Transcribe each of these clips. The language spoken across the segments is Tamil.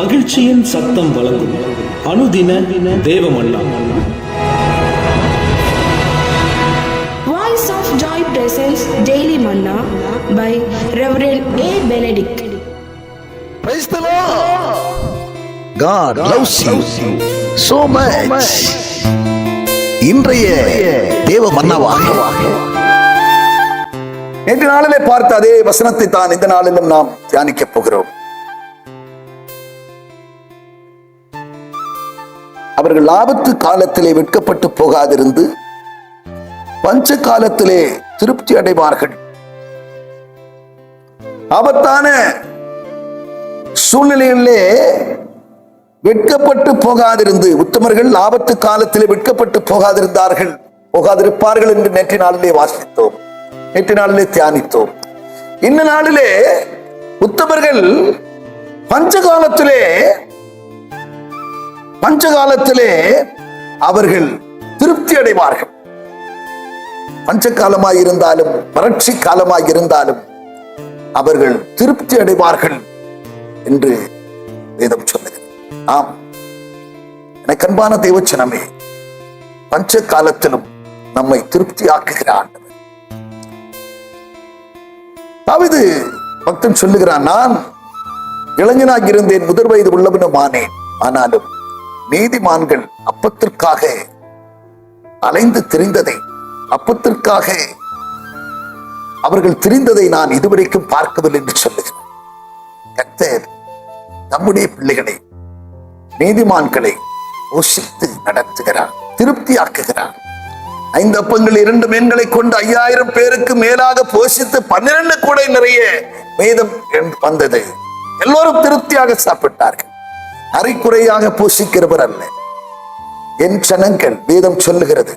மகிழ்ச்சியின் சத்தம் வழங்கும் அனுதின தேவமன்னா. Voice of Joy presents Daily Manna by Reverend A. Benedict. Praise the Lord. God loves you so much. இன்றைய தேவ மன்னாவாக நேற்று நாளிலே பார்த்த அதே வசனத்தை தான் இந்த நாளிலும் நாம் தியானிக்க போகிறோம். அவர்கள் ஆபத்து காலத்திலே வெட்கப்பட்டு போகாதிருந்து பஞ்ச காலத்திலே திருப்தி அடைவார்கள். ஆபத்தான சூழ்நிலையிலே வெட்கப்பட்டு போகாதிருந்து, உத்தமர்கள் ஆபத்து காலத்திலே வெட்கப்பட்டு போகாதிருப்பார்கள் என்று நேற்று நாளிலே வாசித்தோம், நேற்று நாளிலே தியானித்தோம். இந்த நாளிலே உத்தமர்கள் பஞ்சகாலத்திலே அவர்கள் திருப்தி அடைவார்கள். பஞ்சகாலமாய் இருந்தாலும் வறட்சி காலமாய் இருந்தாலும் அவர்கள் திருப்தி அடைவார்கள் என்று வேதம் சொல்லுகிறது. ஆம், எனக்கு அன்பான தேவச்சனமே, பஞ்ச காலத்திலும் நம்மை திருப்தி ஆக்குகிறான். தாவீது பக்தன் சொல்லுகிறான், நான் இளைஞனாக இருந்தேன், முதிர் வயது உள்ளவனும் ஆனேன். ஆனாலும் நீதிமான்கள் அப்பத்திற்காக அலைந்து திரிந்ததை, அப்பத்திற்காக அவர்கள் திரிந்ததை நான் இதுவரைக்கும் பார்க்கவில்லை என்று சொல்லுகிறேன். கர்த்தர் நம்முடைய பிள்ளைகளை, நீதிமான்களை போஷித்து நடத்துகிறார், திருப்தியாக்குகிறார். 5 அப்பங்கள் 2 மீன்களை கொண்டு 5000 பேருக்கு மேலாக போஷித்து 12 கூடை நிறைய மீதம் வந்தது. எல்லோரும் திருப்தியாக சாப்பிட்டார்கள். அரைக்குறையாக போஷிக்கிறவர் அல்ல. என் ஜனங்கள், வேதம் சொல்லுகிறது,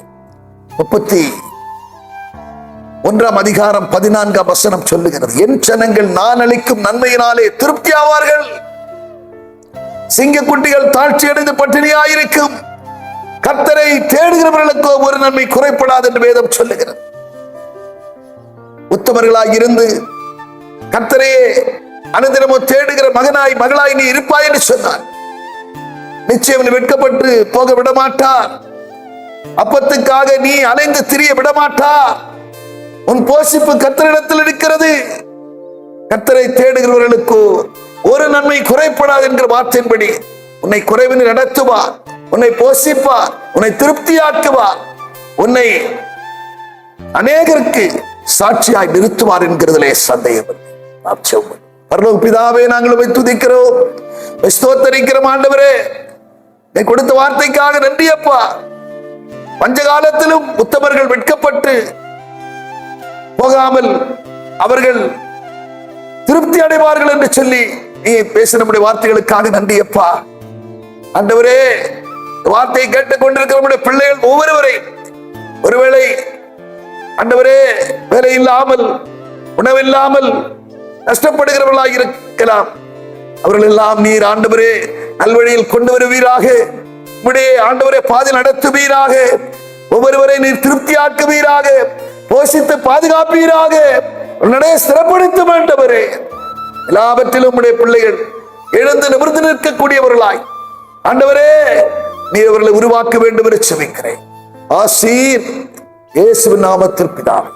31ஆம் அதிகாரம் 14ஆம் வசனம் சொல்லுகிறது, என் ஜனங்கள் நான் அளிக்கும் நன்மையினாலே திருப்தி ஆவார்கள். சிங்கக்குட்டிகள் தாழ்ச்சி அடைந்து பட்டினியாயிருக்கும். கர்த்தரை தேடுகிறவர்களுக்கோ ஒரு நன்மை குறைப்படாது என்று வேதம் சொல்லுகிறது. உத்தமர்களாய் இருந்து கர்த்தரையே அனுதினமும் தேடுகிற மகனாய் மகளாய் நீ இருப்பாய் என்று சொன்னார். நிச்சயம் வெட்கப்பட்டு போக விடமாட்டார். அப்பத்துக்காக நீ அலைந்து திரிய விடமாட்டார். உன் போஷிப்பு கர்த்தரிடத்தில் இருக்கிறது. கர்த்தரை தேடுகிறவர்களுக்கு ஒரு நன்மை குறைப்படாது என்கிற வார்த்தையின்படி உன்னை குறைவின்றி நடத்துவார், உன்னை போஷிப்பார், உன்னை திருப்தியாக்குவார், உன்னை அநேகருக்கு சாட்சியாய் நிறுத்துவார் என்கிறதிலே சந்தேகம். பரலோக பிதாவே, நாங்கள் உம்மை துதிக்கிறோம், ஸ்தோத்திரிக்கிறோம். ஆண்டவரே, நீ கொடுத்த வார்த்தைக்காக நன்றி அப்பா. பஞ்சகாலத்திலும் உத்தமர்கள் வெட்கப்பட்டு போகாமல் அவர்கள் திருப்தி அடைவார்கள் என்று சொல்லி நீ பேசின நம்முடைய வார்த்தைகளுக்காக நன்றி அப்பா. ஆண்டவரே, வார்த்தையை கேட்டுக் கொண்டிருக்கிற நம்முடைய பிள்ளைகள் ஒவ்வொருவரையும் ஒருவேளை ஆண்டவரே வேலை இல்லாமல், உணவில்லாமல் கஷ்டப்படுகிறவர்களாக இருக்கலாம். அவர்கள் எல்லாம் நீர் ஆண்டவரே நல்வழியில் கொண்டு வருவீராக. உம்முடைய ஆண்டவரே பாதை நடத்துவீராக. ஒவ்வொருவரை நீர் திருப்தியாக்குவீராக, போஷித்து பாதுகாப்பீராக, சிறப்படுத்தும் ஆண்டவரே. எல்லாவற்றிலும் உம்முடைய பிள்ளைகள் எழுந்து நிமிர்ந்து நிற்கக்கூடியவர்களாய் ஆண்டவரே நீர் அவர்களை உருவாக்க வேண்டும் என்று செபிக்கிறேன். ஆசீர் இயேசுவின் நாமத்தில் பிதாவே.